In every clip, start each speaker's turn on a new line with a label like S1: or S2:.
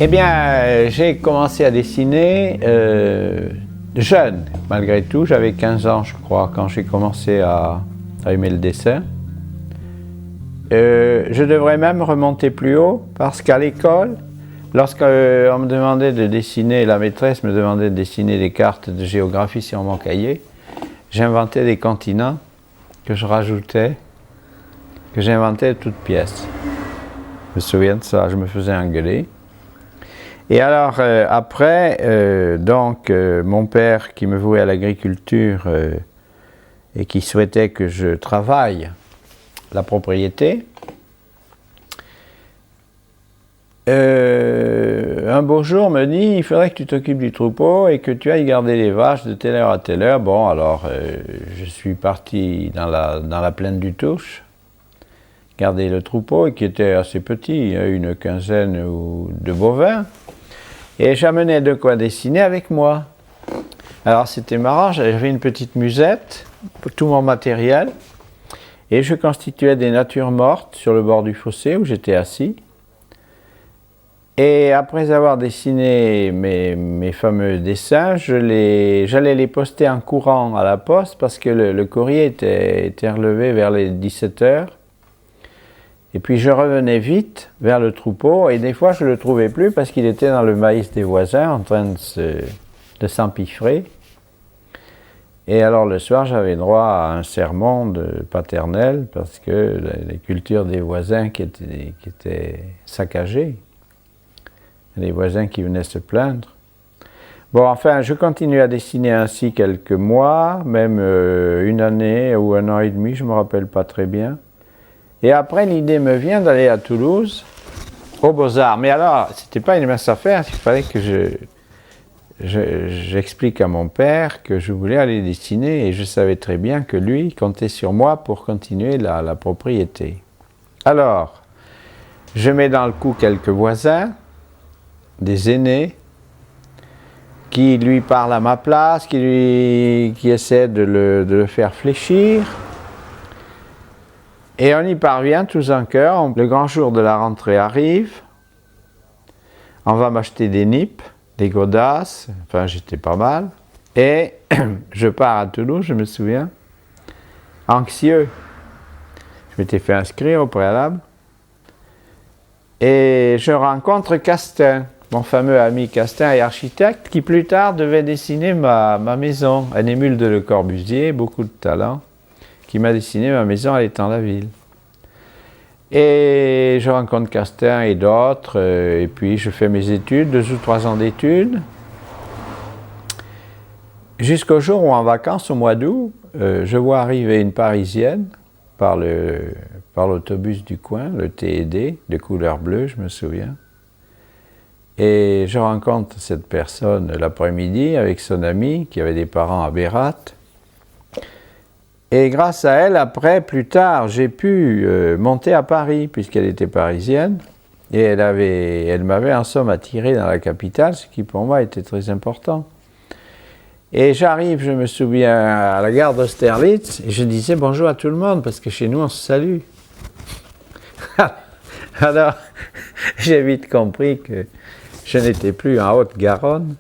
S1: Eh bien, j'ai commencé à dessiner jeune, malgré tout. J'avais 15 ans, je crois, quand j'ai commencé à aimer le dessin. Je devrais même remonter plus haut, parce qu'à l'école, lorsqu'on me demandait de dessiner, la maîtresse me demandait de dessiner des cartes de géographie sur mon cahier, j'inventais des continents que je rajoutais, que j'inventais de toutes pièces. Je me souviens de ça, je me faisais engueuler. Et alors, après, mon père qui me vouait à l'agriculture et qui souhaitait que je travaille la propriété, un beau jour me dit, il faudrait que tu t'occupes du troupeau et que tu ailles garder les vaches de telle heure à telle heure. Bon, alors, je suis parti dans la plaine du Touche, garder le troupeau, qui était assez petit, une quinzaine de bovins. Et j'amenais de quoi dessiner avec moi. Alors c'était marrant, j'avais une petite musette, tout mon matériel, et je constituais des natures mortes sur le bord du fossé où j'étais assis. Et après avoir dessiné mes fameux dessins, j'allais les poster en courant à la poste parce que le courrier était relevé vers les 17 heures. Et puis je revenais vite vers le troupeau et des fois je ne le trouvais plus parce qu'il était dans le maïs des voisins en train de s'empiffrer. Et alors le soir j'avais droit à un sermon paternel parce que les cultures des voisins qui étaient saccagées, les voisins qui venaient se plaindre. Bon, enfin, je continue à dessiner ainsi quelques mois, même une année ou un an et demi, je ne me rappelle pas très bien. Et après, l'idée me vient d'aller à Toulouse, aux Beaux-Arts. Mais alors, c'était pas une mince affaire, il fallait que j'explique à mon père que je voulais aller dessiner et je savais très bien que lui comptait sur moi pour continuer la propriété. Alors, je mets dans le coup quelques voisins, des aînés, qui lui parlent à ma place, qui essaient de le faire fléchir. Et on y parvient tous en cœur. Le grand jour de la rentrée arrive. On va m'acheter des nippes, des godasses. Enfin, j'étais pas mal. Et je pars à Toulouse, je me souviens, anxieux. Je m'étais fait inscrire au préalable. Et je rencontre Castin, mon fameux ami Castin et architecte, qui plus tard devait dessiner ma maison. Un émule de Le Corbusier, beaucoup de talent, qui m'a dessiné ma maison à l'Étang-la-Ville. Et je rencontre Castin et d'autres, et puis je fais mes études, 2 ou 3 ans d'études, jusqu'au jour où en vacances, au mois d'août, je vois arriver une Parisienne par l'autobus du coin, le TED, de couleur bleue, je me souviens. Et je rencontre cette personne l'après-midi avec son ami qui avait des parents à Bérat. Et grâce à elle, après, plus tard, j'ai pu monter à Paris, puisqu'elle était parisienne. Et elle m'avait en somme attiré dans la capitale, ce qui pour moi était très important. Et j'arrive, je me souviens, à la gare d'Austerlitz, et je disais bonjour à tout le monde, parce que chez nous, on se salue. Alors, j'ai vite compris que je n'étais plus en Haute-Garonne.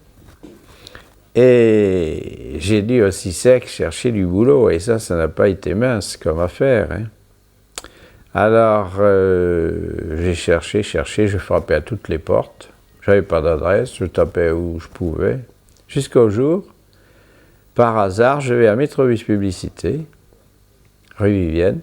S1: Et j'ai dû aussi sec chercher du boulot, et ça n'a pas été mince comme affaire. Hein. Alors, j'ai cherché, je frappais à toutes les portes. J'avais pas d'adresse, je tapais où je pouvais. Jusqu'au jour, par hasard, je vais à Métrobus Publicité, rue Vivienne,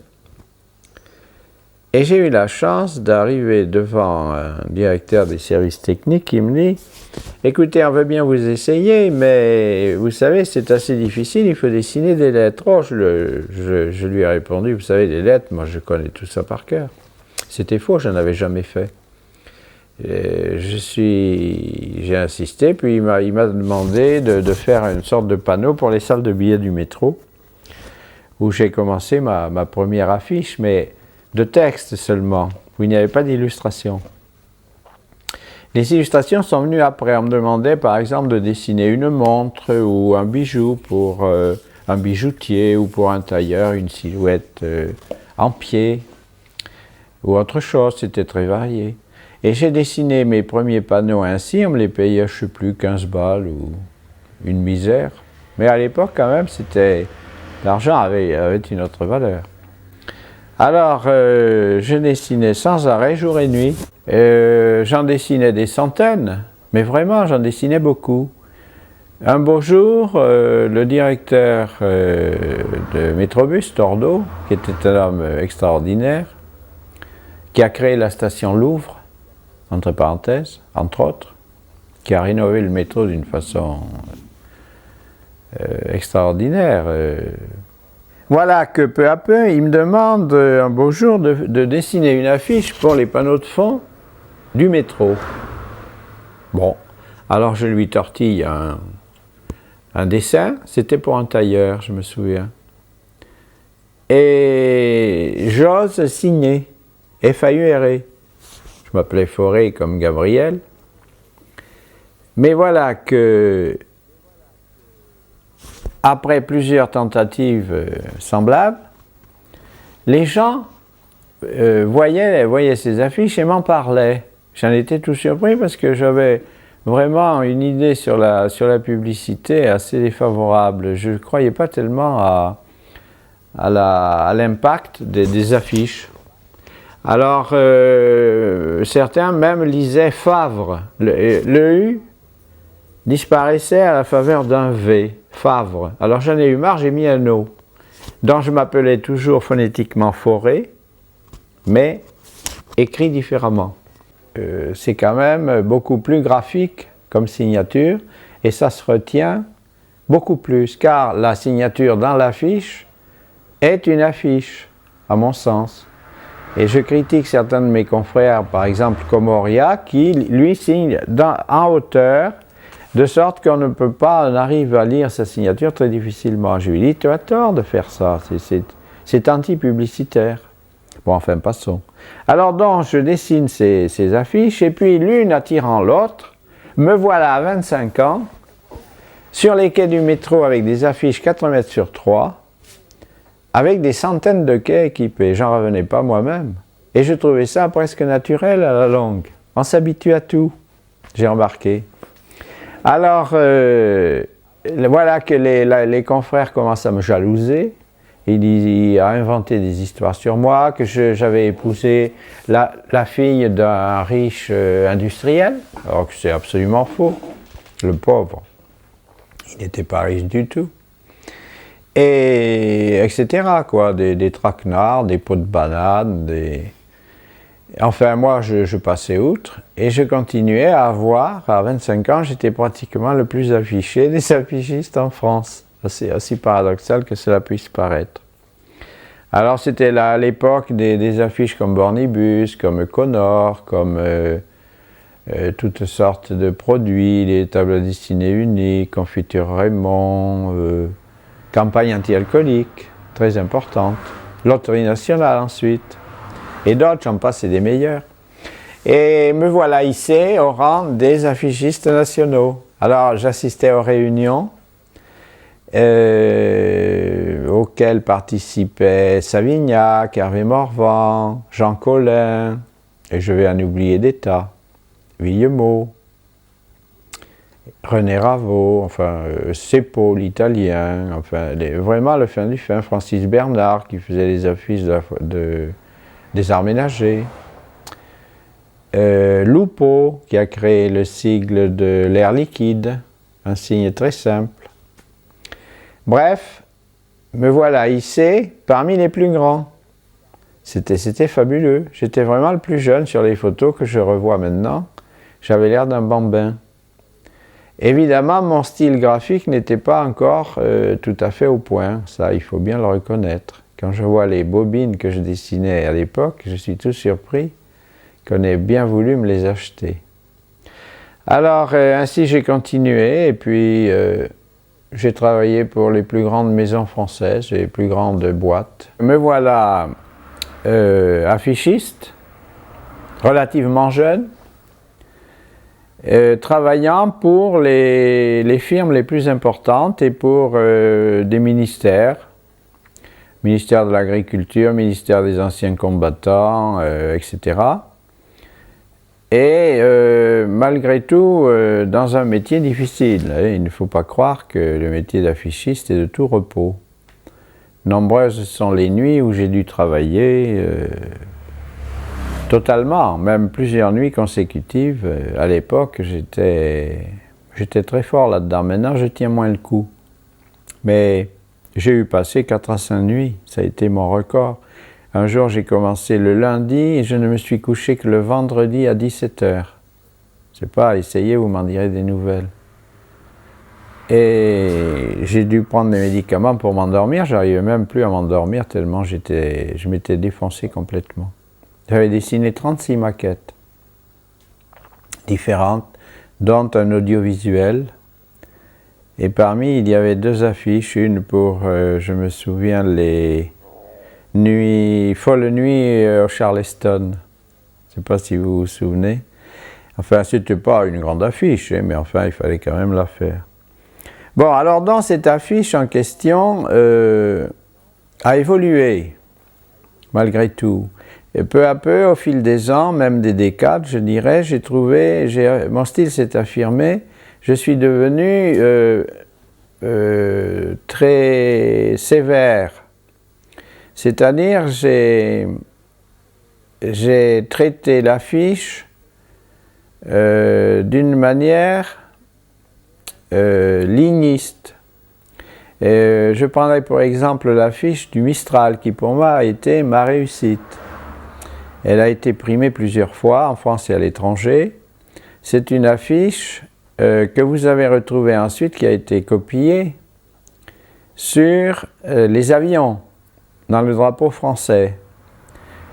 S1: et j'ai eu la chance d'arriver devant un directeur des services techniques qui me dit « Écoutez, on veut bien vous essayer, mais vous savez, c'est assez difficile, il faut dessiner des lettres. » Oh, je lui ai répondu « Vous savez, les lettres, moi je connais tout ça par cœur. » C'était faux, je n'en avais jamais fait. J'ai insisté, puis il m'a demandé de faire une sorte de panneau pour les salles de billets du métro, où j'ai commencé ma première affiche, mais de texte seulement, où il n'y avait pas d'illustration. Les illustrations sont venues après. On me demandait par exemple de dessiner une montre ou un bijou pour un bijoutier ou pour un tailleur, une silhouette en pied ou autre chose, c'était très varié. Et j'ai dessiné mes premiers panneaux ainsi, on me les payait, je ne sais plus, 15 balles ou une misère. Mais à l'époque, quand même, l'argent avait une autre valeur. Alors, je dessinais sans arrêt, jour et nuit. J'en dessinais des centaines, mais vraiment, j'en dessinais beaucoup. Un beau jour, le directeur de Métrobus, Tordo, qui était un homme extraordinaire, qui a créé la station Louvre, entre parenthèses, entre autres, qui a rénové le métro d'une façon extraordinaire. Voilà que peu à peu, il me demande un beau jour de dessiner une affiche pour les panneaux de fond du métro. Bon, alors je lui tortille un dessin, c'était pour un tailleur, je me souviens. Et j'ose signer, F-A-U-R-E. Je m'appelais Fauré comme Gabriel. Mais voilà que, après plusieurs tentatives semblables, les gens voyaient ces affiches et m'en parlaient. J'en étais tout surpris parce que j'avais vraiment une idée sur la publicité assez défavorable. Je ne croyais pas tellement à l'impact des affiches. Alors, certains même lisaient Favre. Le U disparaissait à la faveur d'un V, Favre. Alors j'en ai eu marre, j'ai mis un O. Donc je m'appelais toujours phonétiquement Fauré, mais écrit différemment. C'est quand même beaucoup plus graphique comme signature, et ça se retient beaucoup plus, car la signature dans l'affiche est une affiche, à mon sens. Et je critique certains de mes confrères, par exemple Comoria, qui lui signe en hauteur, de sorte qu'on ne peut pas, on arrive à lire sa signature très difficilement. Je lui dis, tu as tort de faire ça, c'est anti-publicitaire. Bon, enfin, passons. Alors donc, je dessine ces affiches, et puis l'une attirant l'autre, me voilà à 25 ans, sur les quais du métro avec des affiches 4 mètres sur 3, avec des centaines de quais équipés. J'en revenais pas moi-même. Et je trouvais ça presque naturel à la longue. On s'habitue à tout, j'ai remarqué. Alors, voilà que les confrères commencent à me jalouser. Il a inventé des histoires sur moi, que j'avais épousé la fille d'un riche industriel, alors que c'est absolument faux. Le pauvre, il n'était pas riche du tout. Et etc. quoi, des traquenards, des pots de banane, Enfin, moi, je passais outre et je continuais à avoir, à 25 ans, j'étais pratiquement le plus affiché des affichistes en France. C'est aussi paradoxal que cela puisse paraître. Alors, c'était là à l'époque des affiches comme Bornibus, comme Connor, comme toutes sortes de produits, les tables destinées uniques, Confiture Raymond, campagne anti-alcoolique, très importante, Loterie nationale ensuite. Et d'autres, j'en passe, c'est des meilleurs. Et me voilà hissé au rang des affichistes nationaux. Alors, j'assistais aux réunions auxquelles participaient Savignac, Hervé Morvan, Jean Collin, et je vais en oublier des tas, Villemot, René Ravaud, enfin, Seppo, l'italien, enfin, vraiment le fin du fin, Francis Bernard, qui faisait les affiches des arts ménagers. Lupo, qui a créé le sigle de l'air liquide, un signe très simple. Bref, me voilà hissé parmi les plus grands. C'était fabuleux. J'étais vraiment le plus jeune sur les photos que je revois maintenant. J'avais l'air d'un bambin. Évidemment, mon style graphique n'était pas encore tout à fait au point. Ça, il faut bien le reconnaître. Quand je vois les bobines que je dessinais à l'époque, je suis tout surpris qu'on ait bien voulu me les acheter. Alors, ainsi j'ai continué, et puis j'ai travaillé pour les plus grandes maisons françaises, les plus grandes boîtes. Me voilà affichiste, relativement jeune, travaillant pour les firmes les plus importantes et pour des ministères. Ministère de l'Agriculture, ministère des Anciens Combattants, etc. Et malgré tout, dans un métier difficile. Il ne faut pas croire que le métier d'affichiste est de tout repos. Nombreuses sont les nuits où j'ai dû travailler totalement, même plusieurs nuits consécutives. À l'époque, j'étais très fort là-dedans. Maintenant, je tiens moins le coup. Mais j'ai eu passé 4 à 5 nuits, ça a été mon record. Un jour, j'ai commencé le lundi et je ne me suis couché que le vendredi à 17 h. Je sais pas, essayez, vous m'en direz des nouvelles. Et j'ai dû prendre des médicaments pour m'endormir, j'arrivais même plus à m'endormir tellement je m'étais défoncé complètement. J'avais dessiné 36 maquettes différentes, dont un audiovisuel. Et parmi, il y avait 2 affiches, une pour, je me souviens, les folles nuits au Charleston. Je ne sais pas si vous vous souvenez. Enfin, c'était pas une grande affiche, mais enfin, il fallait quand même la faire. Bon, alors dans cette affiche en question, a évolué, malgré tout. Et peu à peu, au fil des ans, même des décades, je dirais, mon style s'est affirmé. Je suis devenu très sévère. C'est-à-dire, j'ai traité l'affiche d'une manière ligniste. Je prendrai pour exemple l'affiche du Mistral, qui pour moi a été ma réussite. Elle a été primée plusieurs fois, en France et à l'étranger. C'est une affiche que vous avez retrouvée ensuite, qui a été copiée sur les avions, dans le drapeau français.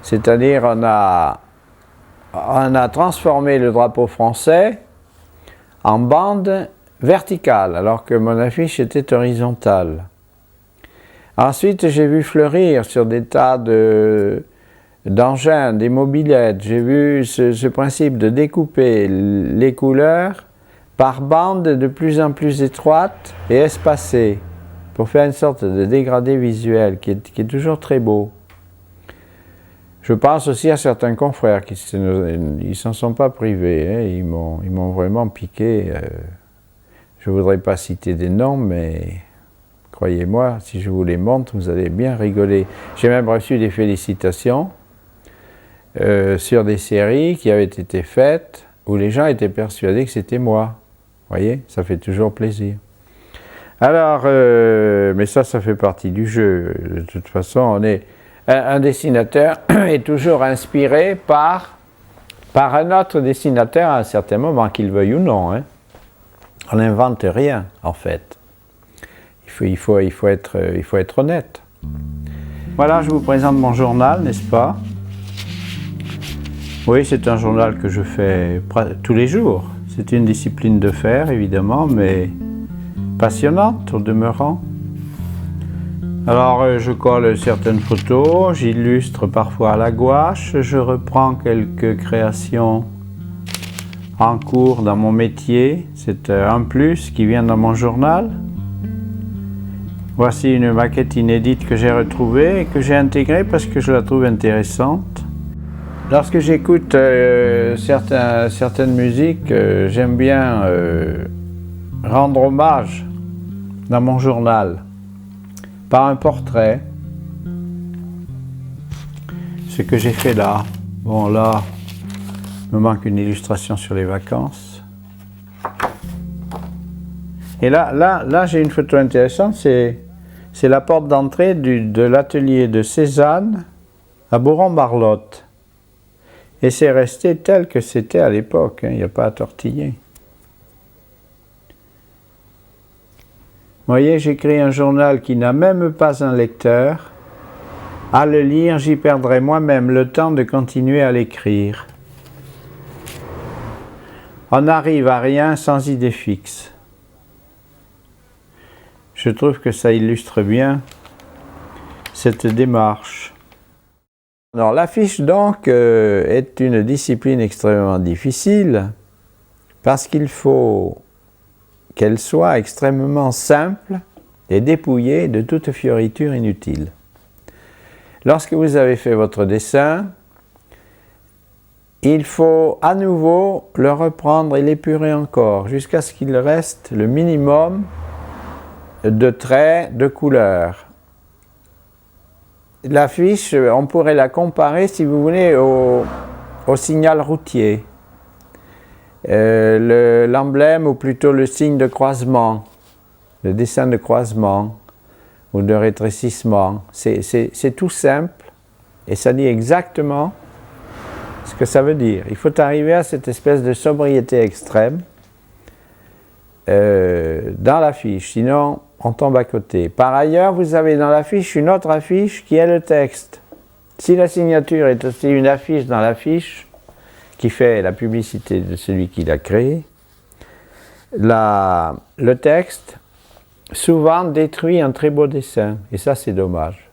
S1: C'est-à-dire, on a transformé le drapeau français en bande verticale, alors que mon affiche était horizontale. Ensuite, j'ai vu fleurir sur des tas d'engins, des mobylettes, j'ai vu ce principe de découper les couleurs par bandes de plus en plus étroites et espacées, pour faire une sorte de dégradé visuel qui est toujours très beau. Je pense aussi à certains confrères qui ne s'en sont pas privés, hein, ils m'ont vraiment piqué. Je ne voudrais pas citer des noms, mais croyez-moi, si je vous les montre, vous allez bien rigoler. J'ai même reçu des félicitations sur des séries qui avaient été faites où les gens étaient persuadés que c'était moi. Vous voyez, ça fait toujours plaisir. Alors, mais ça fait partie du jeu. De toute façon, un dessinateur est toujours inspiré par un autre dessinateur à un certain moment, qu'il veuille ou non. Hein. On n'invente rien, en fait. Il faut être honnête. Voilà, je vous présente mon journal, n'est-ce pas? Oui, c'est un journal que je fais tous les jours. C'est une discipline de fer, évidemment, mais passionnante au demeurant. Alors, je colle certaines photos, j'illustre parfois à la gouache, je reprends quelques créations en cours dans mon métier. C'est un plus qui vient dans mon journal. Voici une maquette inédite que j'ai retrouvée et que j'ai intégrée parce que je la trouve intéressante. Lorsque j'écoute certaines musiques, j'aime bien rendre hommage dans mon journal par un portrait. Ce que j'ai fait là. Bon, là, il me manque une illustration sur les vacances. Et là j'ai une photo intéressante, c'est la porte d'entrée de l'atelier de Cézanne à Boron-Barlotte. Et c'est resté tel que c'était à l'époque, hein, il n'y a pas à tortiller. Vous voyez, j'écris un journal qui n'a même pas un lecteur. À le lire, j'y perdrai moi-même le temps de continuer à l'écrire. On n'arrive à rien sans idée fixe. Je trouve que ça illustre bien cette démarche. Alors, l'affiche, donc, est une discipline extrêmement difficile parce qu'il faut qu'elle soit extrêmement simple et dépouillée de toute fioriture inutile. Lorsque vous avez fait votre dessin, il faut à nouveau le reprendre et l'épurer encore, jusqu'à ce qu'il reste le minimum de traits de couleur. L'affiche, on pourrait la comparer, si vous voulez, au signal routier. L'emblème, ou plutôt le signe de croisement, le dessin de croisement ou de rétrécissement. C'est tout simple et ça dit exactement ce que ça veut dire. Il faut arriver à cette espèce de sobriété extrême dans l'affiche, sinon on tombe à côté. Par ailleurs, vous avez dans l'affiche une autre affiche qui est le texte. Si la signature est aussi une affiche dans l'affiche, qui fait la publicité de celui qui l'a créé, le texte souvent détruit un très beau dessin, et ça c'est dommage.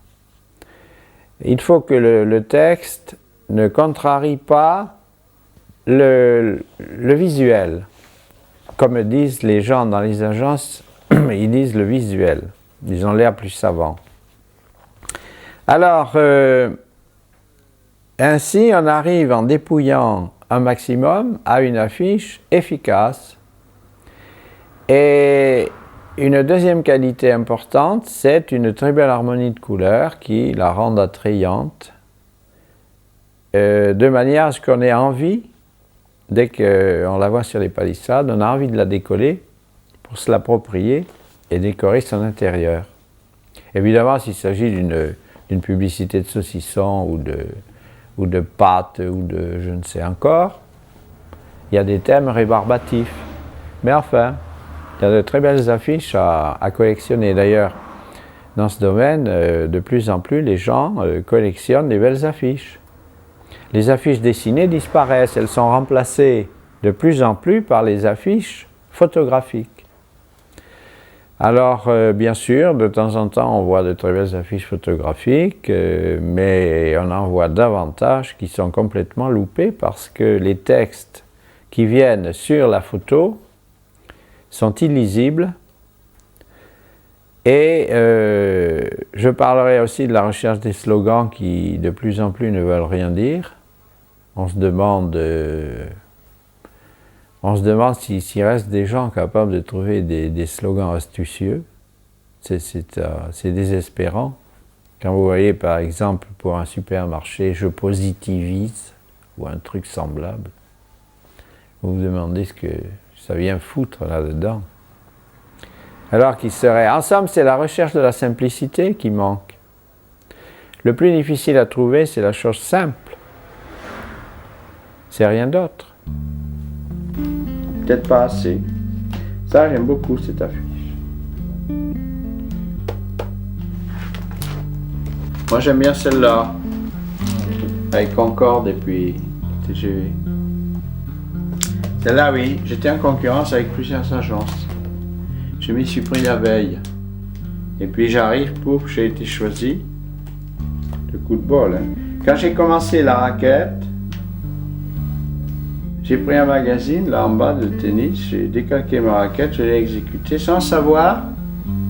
S1: Il faut que le texte ne contrarie pas le visuel. Comme disent les gens dans les agences, ils disent le visuel. Ils ont l'air plus savants. Alors, ainsi, on arrive en dépouillant un maximum à une affiche efficace. Et une deuxième qualité importante, c'est une très belle harmonie de couleurs qui la rend attrayante, de manière à ce qu'on ait envie, dès qu'on la voit sur les palissades, on a envie de la décoller pour se l'approprier et décorer son intérieur. Évidemment, s'il s'agit d'une publicité de saucisson ou de pâtes ou de je ne sais encore, il y a des thèmes rébarbatifs. Mais enfin, il y a de très belles affiches à collectionner. D'ailleurs, dans ce domaine, de plus en plus, les gens collectionnent les belles affiches. Les affiches dessinées disparaissent, elles sont remplacées de plus en plus par les affiches photographiques. Alors, bien sûr, de temps en temps, on voit de très belles affiches photographiques, mais on en voit davantage qui sont complètement loupés parce que les textes qui viennent sur la photo sont illisibles. Et je parlerai aussi de la recherche des slogans qui de plus en plus ne veulent rien dire. On se demande s'il reste des gens capables de trouver des slogans astucieux. C'est désespérant. Quand vous voyez par exemple pour un supermarché « Je positivise » ou un truc semblable, vous vous demandez ce que ça vient foutre là-dedans. Alors qu'il serait... En somme, c'est la recherche de la simplicité qui manque. Le plus difficile à trouver, c'est la chose simple. C'est rien d'autre. Peut-être pas assez. Ça, j'aime beaucoup cette affiche. Moi, j'aime bien celle-là, avec Concorde et puis TGV. Celle-là, oui, j'étais en concurrence avec plusieurs agences. Je m'y suis pris la veille. Et puis j'arrive, pouf, j'ai été choisi. Le coup de bol, hein. Quand j'ai commencé la raquette, j'ai pris un magazine là en bas de tennis, j'ai décalqué ma raquette, je l'ai exécutée sans savoir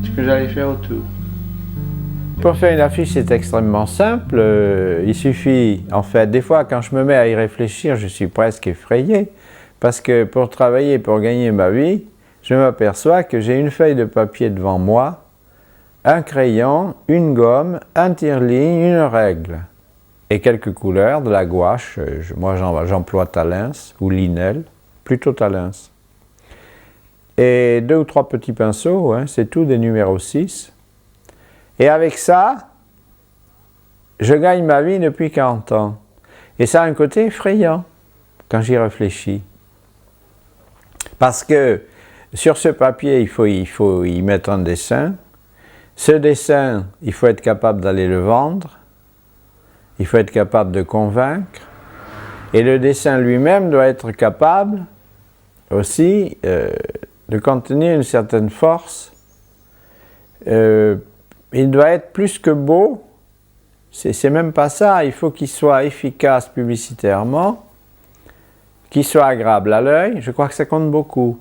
S1: ce que j'allais faire autour. Pour faire une affiche, c'est extrêmement simple. Il suffit, en fait, des fois quand je me mets à y réfléchir, je suis presque effrayé. Parce que pour travailler, pour gagner ma vie, je m'aperçois que j'ai une feuille de papier devant moi, un crayon, une gomme, un tire-ligne, une règle. Et quelques couleurs, de la gouache, moi j'emploie Talens ou Linel, plutôt Talens. Et 2 ou 3 petits pinceaux, hein, c'est tout des numéros 6. Et avec ça, je gagne ma vie depuis 40 ans. Et ça a un côté effrayant quand j'y réfléchis. Parce que sur ce papier, il faut y mettre un dessin. Ce dessin, il faut être capable d'aller le vendre. Il faut être capable de convaincre. Et le dessin lui-même doit être capable aussi de contenir une certaine force. Il doit être plus que beau. C'est même pas ça. Il faut qu'il soit efficace publicitairement, qu'il soit agréable à l'œil. Je crois que ça compte beaucoup.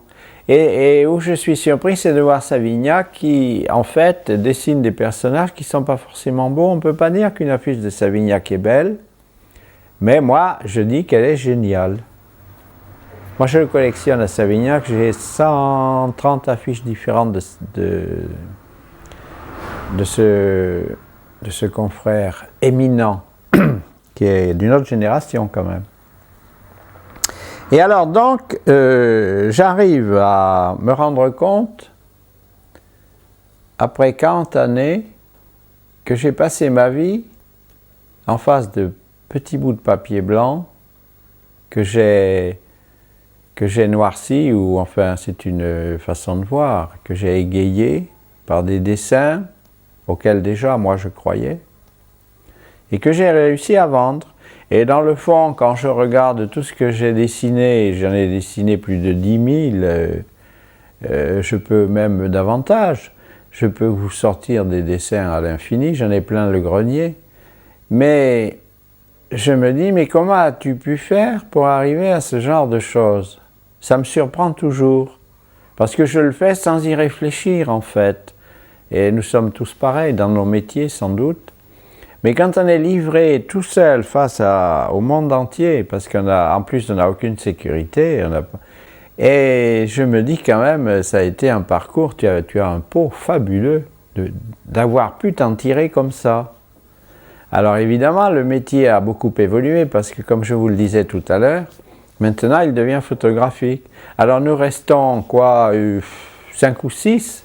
S1: Et où je suis surpris, c'est de voir Savignac qui, en fait, dessine des personnages qui ne sont pas forcément beaux. On ne peut pas dire qu'une affiche de Savignac est belle, Mais moi, je dis qu'elle est géniale. Moi, je collectionne à Savignac, j'ai 130 affiches différentes de ce confrère éminent, qui est d'une autre génération quand même. Et alors donc, j'arrive à me rendre compte, après 40 années, que j'ai passé ma vie en face de petits bouts de papier blanc que j'ai noirci, ou enfin c'est une façon de voir, que j'ai égayé par des dessins auxquels déjà moi je croyais, et que j'ai réussi à vendre. Et dans le fond, quand je regarde tout ce que j'ai dessiné, j'en ai dessiné plus de 10 000, je peux même davantage, je peux vous sortir des dessins à l'infini, j'en ai plein le grenier, mais je me dis, mais comment as-tu pu faire pour arriver à ce genre de choses? Ça me surprend toujours, parce que je le fais sans y réfléchir en fait, et nous sommes tous pareils dans nos métiers sans doute. Mais quand on est livré tout seul face au monde entier, parce qu'en plus on n'a aucune sécurité, et je me dis quand même, ça a été un parcours, tu as un pot fabuleux d'avoir pu t'en tirer comme ça. Alors évidemment, le métier a beaucoup évolué, parce que comme je vous le disais tout à l'heure, maintenant il devient photographique. Alors nous restons quoi, 5 ou 6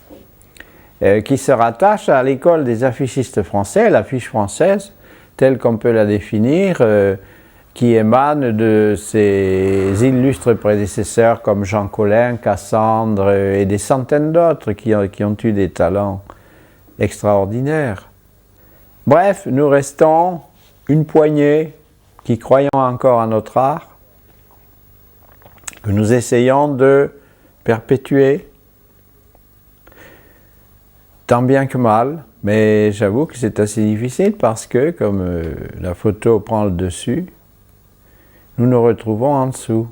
S1: qui se rattache à l'école des affichistes français, l'affiche française, telle qu'on peut la définir, qui émane de ses illustres prédécesseurs comme Jean Collin, Cassandre et des centaines d'autres qui ont eu des talents extraordinaires. Bref, nous restons une poignée qui croyons encore à notre art, que nous essayons de perpétuer, tant bien que mal, mais j'avoue que c'est assez difficile parce que, comme la photo prend le dessus, nous nous retrouvons en dessous.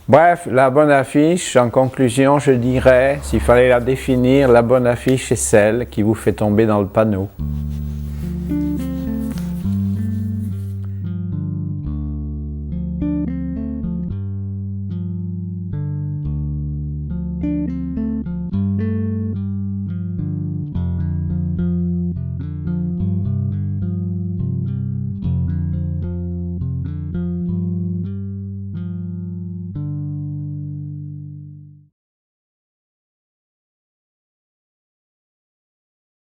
S1: Bref, la bonne affiche, en conclusion, je dirais, s'il fallait la définir, la bonne affiche est celle qui vous fait tomber dans le panneau.